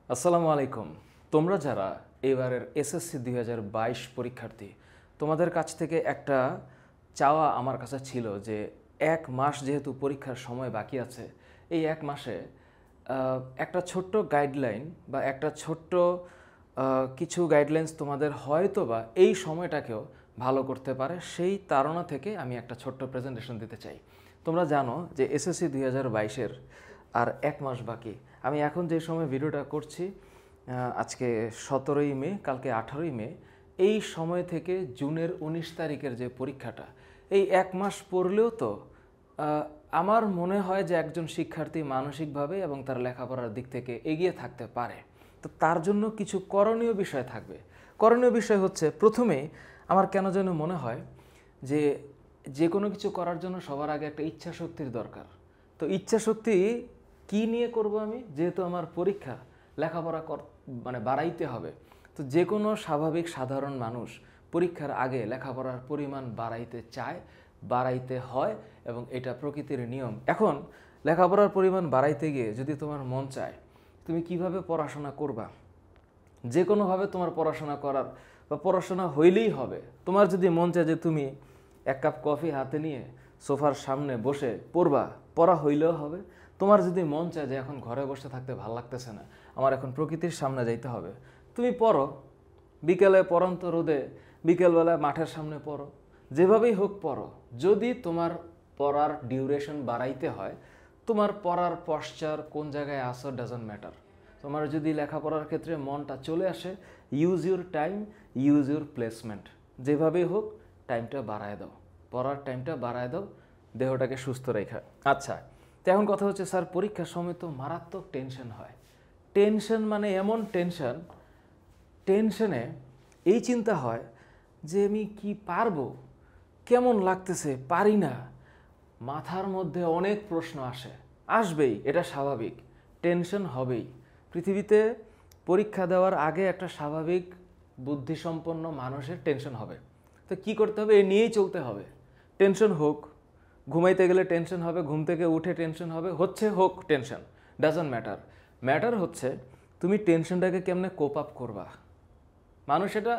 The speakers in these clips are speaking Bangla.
আসসালামু আলাইকুম। তোমরা যারা এবারের এসএসসি 2022 পরীক্ষার্থী, তোমাদের কাছ থেকে একটা চাওয়া আমার কাছে ছিল যে 1 মাস যেহেতু পরীক্ষার সময় বাকি আছে, এই 1 মাসে একটা ছোট্ট গাইডলাইন বা একটা ছোট্ট কিছু গাইডলাইন্স তোমাদের হয়তো বা এই সময়টাকেও ভালো করতে পারে, সেই তাড়না থেকে আমি একটা ছোট্ট প্রেজেন্টেশন দিতে চাই। তোমরা জানো যে এসএসসি 2022-এর আর 1 মাস বাকি। আমি এখন যে সময় ভিডিওটা করছি, আজকে 17ই মে, কালকে 18ই মে, এই সময় থেকে জুনের 19 তারিখের যে পরীক্ষাটা, এই 1 মাস পড়লেও তো আমার মনে হয় যে একজন শিক্ষার্থী মানসিকভাবে এবং তার লেখাপড়ার দিক থেকে এগিয়ে থাকতে পারে। তো তার জন্য কিছু করণীয় বিষয় থাকবে। করণীয় বিষয় হচ্ছে, প্রথমেই আমার কেন যেন মনে হয় যে যে কোনো কিছু করার জন্য সবার আগে একটা ইচ্ছা শক্তির দরকার। তো ইচ্ছা শক্তি কী নিয়ে করব আমি, যেহেতু আমার পরীক্ষা, লেখাপড়া বাড়াইতে হবে। তো যে কোনো স্বাভাবিক সাধারণ মানুষ পরীক্ষার আগে লেখাপড়ার পরিমাণ বাড়াইতে চায়, বাড়াইতে হয়, এবং এটা প্রকৃতির নিয়ম। এখন লেখাপড়ার পরিমাণ বাড়াইতে গিয়ে যদি তোমার মন চায়, তুমি কিভাবে পড়াশোনা করবা? যে কোনোভাবে তোমার পড়াশোনা করার বা পড়াশোনা হইলেই হবে। তোমার যদি মন চায় যে তুমি 1 কাপ কফি হাতে নিয়ে সোফার সামনে বসে পড়বা, পড়া হইলেও হবে। তোমার যদি মন চায় যে এখন ঘরে বসে থাকতে ভাল লাগতেছে না, আমার এখন প্রকৃতির সামনে যাইতে হবে, তুমি পড়ো। বিকেলে পড়ন্ত রোদে বিকেলবেলায় মাঠের সামনে পড়ো, যেভাবেই হোক পড়ো। যদি তোমার পড়ার ডিউরেশন বাড়াইতে হয়, তোমার পড়ার পশ্চার কোন জায়গায় আসো ডাজন্ট ম্যাটার। তোমার যদি লেখাপড়ার ক্ষেত্রে মনটা চলে আসে, use your time, use your placement, যেভাবেই হোক টাইমটা বাড়ায় দাও, পড়ার টাইমটা বাড়ায় দাও, দেহটাকে সুস্থ রেখা। আচ্ছা, তো এখন কথা হচ্ছে, স্যার পরীক্ষার সময় তো মারাত্মক টেনশন হয়। টেনশন মানে এমন টেনশন, টেনশনে এই চিন্তা হয় যে আমি কি পারবো, কেমন লাগতেছে, পারি না। মাথার মধ্যে অনেক প্রশ্ন আসবেই, এটা স্বাভাবিক, টেনশন হবেই। পৃথিবীতে পরীক্ষা দেওয়ার আগে একটা স্বাভাবিক বুদ্ধিসম্পন্ন মানুষের টেনশন হবে। তো কি করতে হবে? এ নিয়েই চলতে হবে। টেনশন হোক, ঘুমাইতে গেলে টেনশন হবে, ঘুম থেকে উঠে টেনশন হবে, হোক টেনশন, ডাজন্ট ম্যাটার। ম্যাটার হচ্ছে তুমি টেনশনটাকে কেমনে কোপ আপ করবা। মানুষ এটা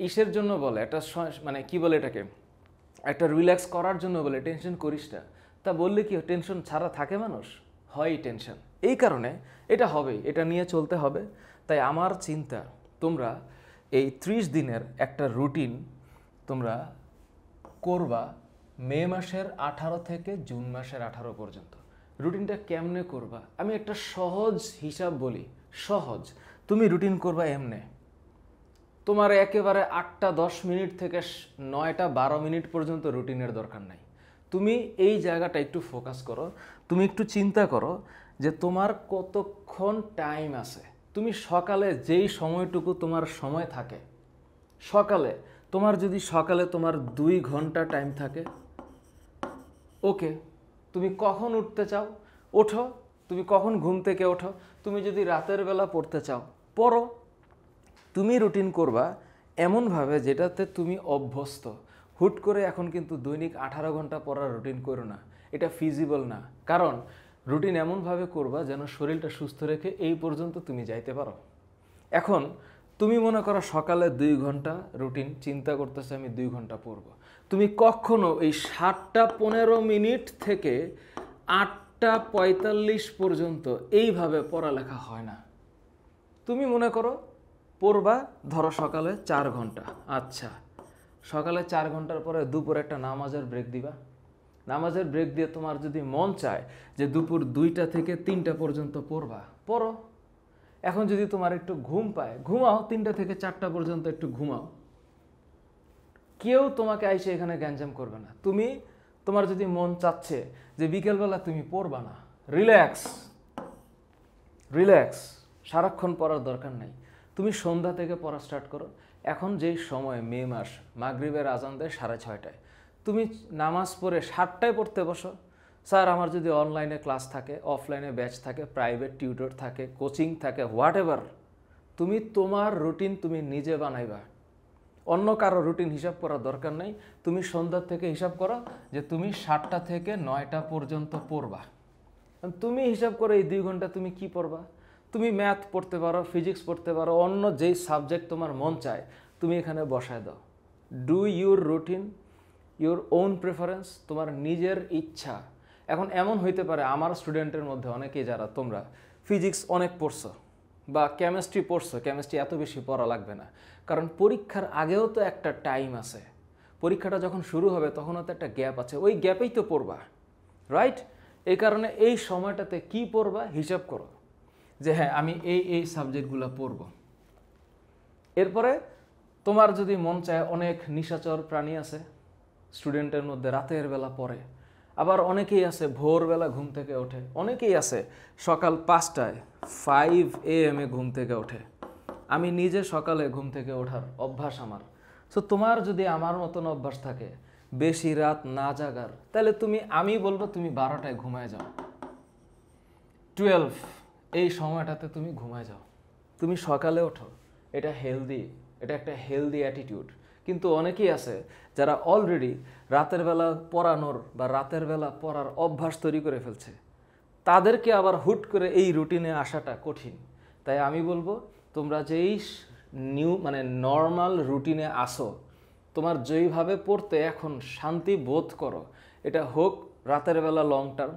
ইসের জন্য বলে, একটা কি বলে এটাকে, একটা রিল্যাক্স করার জন্য বলে টেনশন করিস না। তা বললে কি টেনশন ছাড়া থাকে মানুষ? হয় টেনশন। এই কারণে এটা হবেই, এটা নিয়ে চলতে হবে। তাই আমার চিন্তা, তোমরা এই 30 দিনের একটা রুটিন তোমরা করবা, মে মাসের 18 থেকে জুন মাসের 18 পর্যন্ত। রুটিনটা কেমনে করবা আমি একটা সহজ হিসাব বলি। সহজ, তুমি রুটিন করবা এমনে, তোমার একেবারে 8টা 10 মিনিট থেকে 9টা 12 মিনিট পর্যন্ত রুটিনের দরকার নাই। তুমি এই জায়গাটা একটু ফোকাস করো, তুমি একটু চিন্তা করো যে তোমার কতক্ষণ টাইম আছে। তুমি সকালে যেই সময়টুকু তোমার সময় থাকে, সকালে তোমার 2 ঘন্টা টাইম থাকে, ওকে, তুমি কখন উঠতে চাও ওঠো, তুমি কখন ঘুম থেকে ওঠো। তুমি যদি রাতের বেলা পড়তে চাও পড়ো। তুমি রুটিন করবা এমনভাবে যেটাতে তুমি অভ্যস্ত। হুট করে এখন কিন্তু দৈনিক 18 ঘন্টা পড়ার রুটিন করো না, এটা ফিজিবল না। কারণ রুটিন এমনভাবে করবা যেন শরীরটা সুস্থ রেখে এই পর্যন্ত তুমি যাইতে পারো। এখন তুমি মনে করো সকালে 2 ঘন্টা রুটিন চিন্তা করতেছে আমি 2 ঘন্টা পড়ব। তুমি কখনো এই 7টা 15 মিনিট থেকে 8টা 45 পর্যন্ত এইভাবে পড়ালেখা হয় না। তুমি মনে করো পড়বা, ধরো সকালে 4 ঘন্টা। আচ্ছা, সকালে 4 ঘন্টার পরে দুপুরে একটা নামাজের ব্রেক দিবা। নামাজের ব্রেক দিয়ে তোমার যদি মন চায় যে দুপুর 2টা থেকে 3টা পর্যন্ত পড়বা, পড়ো। এখন যদি তোমার একটু ঘুম পায়, ঘুমাও, 3টা থেকে 4টা পর্যন্ত একটু ঘুমাও। কেউ তোমাকে আইসে এখানে গ্যাঞ্জাম করবে না। তোমার যদি মন চাচ্ছে যে বিকেলবেলা তুমি পড়বা না, রিল্যাক্স, সারাক্ষণ পড়ার দরকার নাই। তুমি সন্ধ্যা থেকে পড়া স্টার্ট করো। এখন যেই সময়, মে মাস, মাগরিবের আজান দেয় 6:30টায়, তুমি নামাজ পড়ে 7টায় পড়তে বসো। স্যার আমার যদি অনলাইনে ক্লাস থাকে, অফলাইনে ব্যাচ থাকে, প্রাইভেট টিউটর থাকে, কোচিং থাকে, হোয়াট এভার, তুমি তোমার রুটিন তুমি নিজে বানাইবা। অন্য কারো রুটিন হিসাব করার দরকার নেই। তুমি সন্ধ্যা থেকে হিসাব করো যে তুমি 7টা থেকে 9টা পর্যন্ত পড়বা। তুমি হিসাব করে এই 2 ঘন্টা তুমি কি পড়বা? তুমি ম্যাথ পড়তে পারো, ফিজিক্স পড়তে পারো, অন্য যেই সাবজেক্ট তোমার মন চায় তুমি এখানে বসায় দাও। Do your routine, your own preference, তোমার নিজের ইচ্ছা। এখন এমন হইতে পারে আমার স্টুডেন্টের মধ্যে অনেকেই যারা তোমরা ফিজিক্স অনেক পড়ছো বা কেমিস্ট্রি পড়ছো, কেমিস্ট্রি এত বেশি পড়া লাগবে না, কারণ পরীক্ষার আগেও তো একটা টাইম আছে। পরীক্ষাটা যখন শুরু হবে তখনও তো একটা গ্যাপ আছে, ওই গ্যাপেই তো পড়বা, রাইট? এই কারণে এই সময়টাতে কি পড়বা হিসাব করো যে হ্যাঁ আমি এই সাবজেক্টগুলো পড়ব। এরপরে তোমার যদি মন চায়, অনেক নিশাচর প্রাণী আছে স্টুডেন্টের মধ্যে, রাতের বেলা পড়ে, আবার অনেকেই আছে ভোরবেলা ঘুম থেকে ওঠে, অনেকেই আছে সকাল 5টায় 5 AM ঘুম থেকে ওঠে। আমি নিজে সকালে ঘুম থেকে ওঠার অভ্যাস আমার। সো তোমার যদি আমার মতন অভ্যাস থাকে বেশি রাত না জাগার, তাহলে আমি বলবো তুমি 12টায় ঘুমায় যাও, 12 এই সময়টাতে তুমি ঘুমায় যাও, তুমি সকালে ওঠো। এটা হেলদি, এটা একটা হেলদি অ্যাটিটিউড। কিন্তু অনেকেই আছে যারা অলরেডি রাতের বেলা পড়ানোর বা রাতের বেলা পড়ার অভ্যাস তৈরি করে ফেলছে, তাদেরকে আবার হুট করে এই রুটিনে আসাটা কঠিন। তাই আমি বলবো তোমরা যেই নর্মাল রুটিনে আসো, তোমার যেইভাবে পড়তে এখন শান্তি বোধ করো, এটা হোক রাতের বেলা লং টার্ম।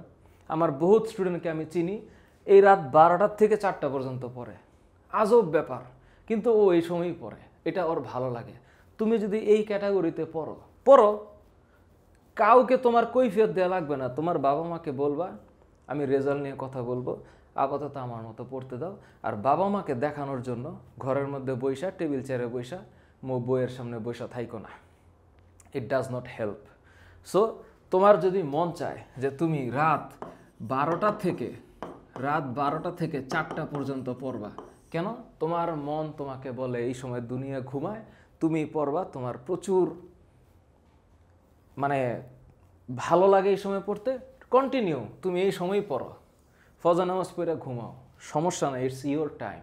আমার বহুত স্টুডেন্টকে আমি চিনি এই রাত 12টার থেকে 4টা পর্যন্ত পড়ে, আজব ব্যাপার, কিন্তু ও এই সময়ই পড়ে, এটা ওর ভালো লাগে। তুমি যদি এই ক্যাটাগরিতে পড়ো, কাউকে তোমার কৈফিয়ত দেওয়া লাগবে না, তোমার বাবা মাকে বলবা আমি রেজাল্ট নিয়ে কথা বলবো, আপাতত আমার মতো পড়তে দাও। আর বাবা মাকে দেখানোর জন্য ঘরের মধ্যে বইসা, টেবিল চেয়ারে বইসা, বইয়ের সামনে বইসা থাইকো না, it does not help. So তোমার যদি মন চায় যে তুমি রাত 12টা থেকে 4টা পর্যন্ত পড়বা, কেন? তোমার মন তোমাকে বলে এই সময় দুনিয়া ঘুমায়, তুমি পড়বা, তোমার প্রচুর ভালো লাগে এই সময় পড়তে, কন্টিনিউ তুমি এই সময় পড়ো, ফজর নামাজ পড়ে ঘুমাও, সমস্যা নেই, it's your time,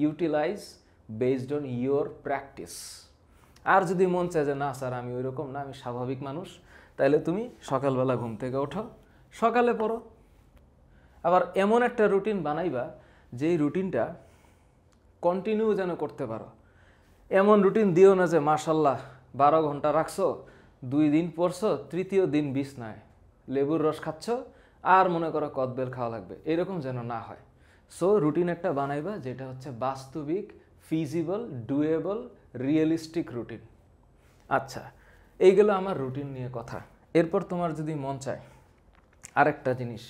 utilize based on your practice. আর যদি মন চায় যে না স্যার আমি ওই রকম না, আমি স্বাভাবিক মানুষ, তাহলে তুমি সকালবেলা ঘুম থেকে ওঠো, সকালে পড়ো। আবার এমন একটা রুটিন বানাইবা যেই রুটিনটা কন্টিনিউ যেন করতে পারো। এমন রুটিন দিও না যে মাশাল্লাহ 12 ঘন্টা রাখছো, 2 দিন পড়ছো, তৃতীয় দিন বিছনায় লেবুর রস খাচ্ছ আর মনে করো কদবেল খাওয়া লাগবে, এরকম যেন না হয়। সো রুটিন একটা বানাইবা যেটা হচ্ছে বাস্তবিক, ফিজিবল, ডুয়েবল, রিয়েলিস্টিক রুটিন। আচ্ছা, এইগুলো আমার রুটিন নিয়ে কথা। এরপর তোমার যদি মন চায় আরেকটা জিনিস,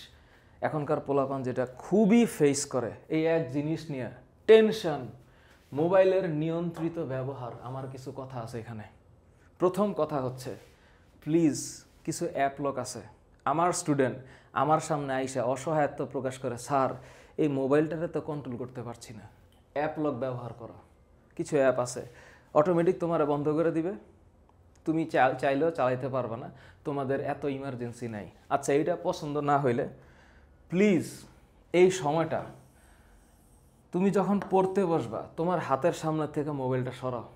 এখনকার পোলাপান যেটা খুবই ফেস করে, এই এক জিনিস নিয়ে টেনশন, মোবাইলের নিয়ন্ত্রিত ব্যবহার। আমার কিছু কথা আছে এখানে। প্রথম কথা হচ্ছে, প্লিজ, কিছু অ্যাপ লক আছে। আমার স্টুডেন্ট আমার সামনে আইসা অসহায়ত্ব প্রকাশ করে, স্যার এই মোবাইলটাতে তো কন্ট্রোল করতে পারছি না। অ্যাপ লক ব্যবহার করো। কিছু অ্যাপ আছে অটোমেটিক তোমার বন্ধ করে দিবে, তুমি চাইলেও চালাইতে পারবে না, তোমাদের এত ইমার্জেন্সি নাই। আচ্ছা, এইটা পছন্দ না হইলে প্লিজ এই সময়টা তুমি যখন পড়তে বসবা তোমার হাতের সামনে থেকে মোবাইলটা সরাও,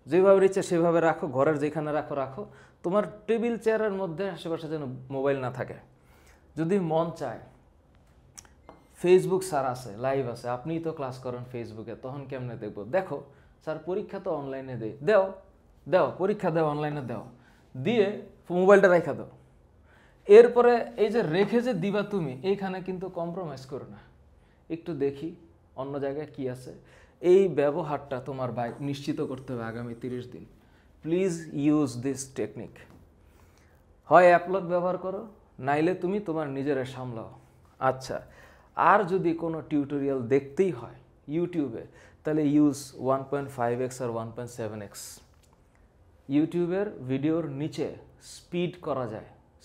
যেভাবে ইচ্ছে সেভাবে রাখো, ঘরের যেখানে রাখো, তোমার টেবিল চেয়ারের মধ্যে আশেপাশে যেন মোবাইল না থাকে। যদি মন চায়, ফেসবুক স্যার আছে, লাইভ আছে, আপনিই তো ক্লাস করেন ফেসবুকে, তখন কেমনে দেখবো? দেখো স্যার পরীক্ষা তো অনলাইনে দাও, পরীক্ষা দাও, অনলাইনে দাও, দিয়ে মোবাইলটা রেখে দাও। এরপরে এই যে রেখে যে দিবা তুমি, এইখানে কিন্তু কম্প্রোমাইজ করো না, একটু দেখি অন্য জায়গায় কি আছে। এই ব্যবহারটা তোমার নিশ্চিত করতে হবে আগামী 30 দিন। Please use this technique. হয় অ্যাপলক ব্যবহার করো, নাইলে তুমি তোমার নিজেরা সামলাও। আচ্ছা, আর যদি কোনো টিউটোরিয়াল দেখতেই হয় ইউটিউবে, তাহলে ইউজ 1.5x আর 1.7x। ইউটিউবের ভিডিওর নিচে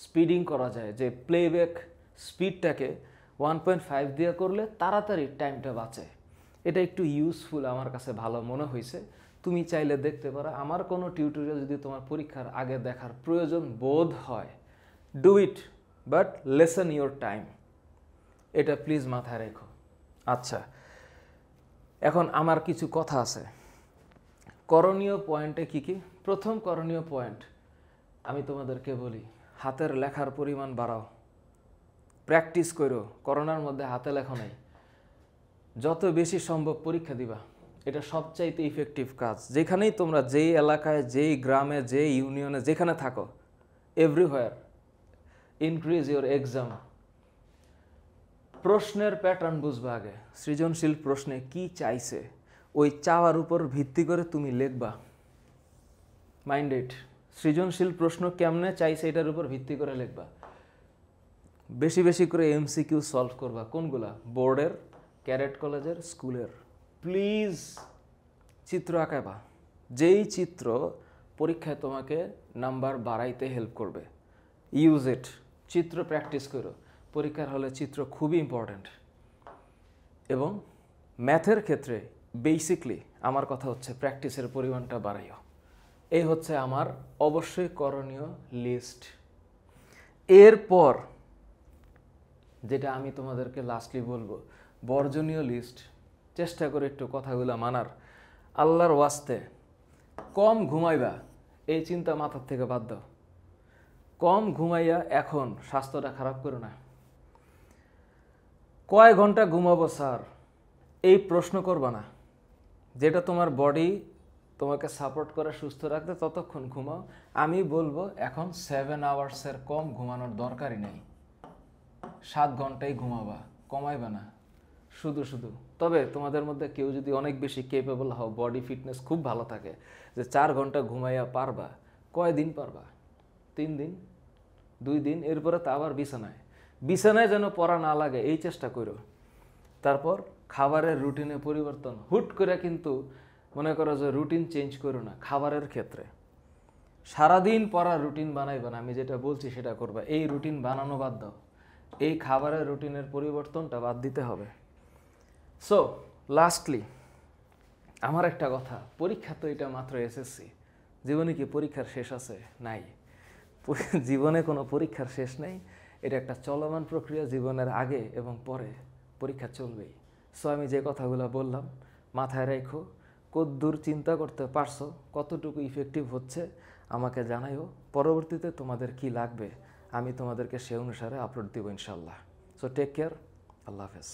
স্পিডিং করা যায়, যে প্লেব্যাক স্পিডটাকে 1.5 দিয়ে করলে তাড়াতাড়ি টাইমটা বাঁচে। এটা একটু ইউজফুল, আমার কাছে ভালো মনে হয়েছে। তুমি চাইলে দেখতে পারো। আমার কোনো টিউটোরিয়াল যদি তোমার পরীক্ষার আগে দেখার প্রয়োজন বোধ হয়, do it, but lesson your time. এটা প্লিজ মাথায় রেখো। আচ্ছা, এখন আমার কিছু কথা আছে। করণীয় পয়েন্টে কি কি? প্রথম করণীয় পয়েন্ট আমি তোমাদেরকে বলি, হাতের লেখার পরিমাণ বাড়াও, প্র্যাকটিস করো। করোনার মধ্যে হাতে লেখা নাই, যত বেশি সম্ভব পরীক্ষা দিবা, এটা সবচাইতে ইফেক্টিভ কাজ। যেখানেই তোমরা, যেই এলাকায়, যেই গ্রামে, যেই ইউনিয়নে, যেখানে থাকো, এভরিহোয়ার ইনক্রিজ ইউর এক্সাম। প্রশ্নের প্যাটার্ন বুঝবা আগে, সৃজনশীল প্রশ্নে কি চাইছে, ওই চাওয়ার উপর ভিত্তি করে তুমি লিখবা। মাইন্ড ইট, সৃজনশীল প্রশ্ন কেমনে চাইছে এটার উপর ভিত্তি করে লিখবা। বেশি বেশি করে এমসিকিউ সলভ করবা। কোনগুলা? বোর্ডের, ক্যাডেট কলেজের, স্কুলের। প্লিজ চিত্র আঁকাবা, যেই চিত্র পরীক্ষায় তোমাকে নাম্বার বাড়াইতে হেল্প করবে। ইউজ ইট, চিত্র প্র্যাকটিস করো। পরীক্ষার হলে চিত্র খুবই ইম্পর্ট্যান্ট। এবং ম্যাথের ক্ষেত্রে বেসিকলি আমার কথা হচ্ছে প্র্যাকটিসের পরিমাণটা বাড়াইও। এই হচ্ছে আমার অবশ্যই করণীয় লিস্ট। এরপর যেটা আমি তোমাদেরকে লাস্টলি বলবো, বর্জনীয় লিস্ট। চেষ্টা করে একটু কথাগুলো মানার। আল্লাহর ওয়াস্তে কম ঘুমাইবা, এই চিন্তা মাথার থেকে বাদ দাও। কম ঘুমাইয়া এখন স্বাস্থ্যটা খারাপ করো না। কয় ঘন্টা ঘুমাবো স্যার, এই প্রশ্ন করবা না। যেটা তোমার বডি তোমাকে সাপোর্ট করে সুস্থ রাখতে ততক্ষণ ঘুমাও। আমি বলবো এখন 7 আওয়ার্সের কম ঘুমানোর দরকারই নেই। 7 ঘন্টাই ঘুমাবা, কমাইবা না শুধু শুধু। তবে তোমাদের মধ্যে কেউ যদি অনেক বেশি কেপেবল হও, বডি ফিটনেস খুব ভালো থাকে, যে 4 ঘন্টা ঘুমাইয়া পারবা, কয়দিন পারবা? 3 দিন, 2 দিন, এরপরে তো আবার বিছানায়। বিছানায় যেন পড়া না লাগে এই চেষ্টা করো। তারপর খাবারের রুটিনে পরিবর্তন। হুট করে কিন্তু মনে করো যে রুটিন চেঞ্জ করো না। খাবারের ক্ষেত্রে সারাদিন পড়ার রুটিন বানাইবা না, আমি যেটা বলছি সেটা করবা। এই রুটিন বানানো বাদ দাও, এই খাবারের রুটিনের পরিবর্তনটা বাদ দিতে হবে। সো লাস্টলি আমার একটা কথা, পরীক্ষা তো এটা মাত্র এসএসসি। জীবনে কি পরীক্ষার শেষ আছে? নাই। জীবনে কোনো পরীক্ষার শেষ নেই। এটা একটা চলমান প্রক্রিয়া। জীবনের আগে এবং পরে পরীক্ষা চলবেই। সো আমি যে কথাগুলো বললাম মাথায় রেখো। কতদূর চিন্তা করতে পারছো, কতটুকু ইফেক্টিভ হচ্ছে আমাকে জানাইও। পরবর্তীতে তোমাদের কি লাগবে আমি তোমাদেরকে সে অনুসারে আপলোড দিব ইনশাল্লাহ। সো টেক কেয়ার, আল্লাহ হাফেজ।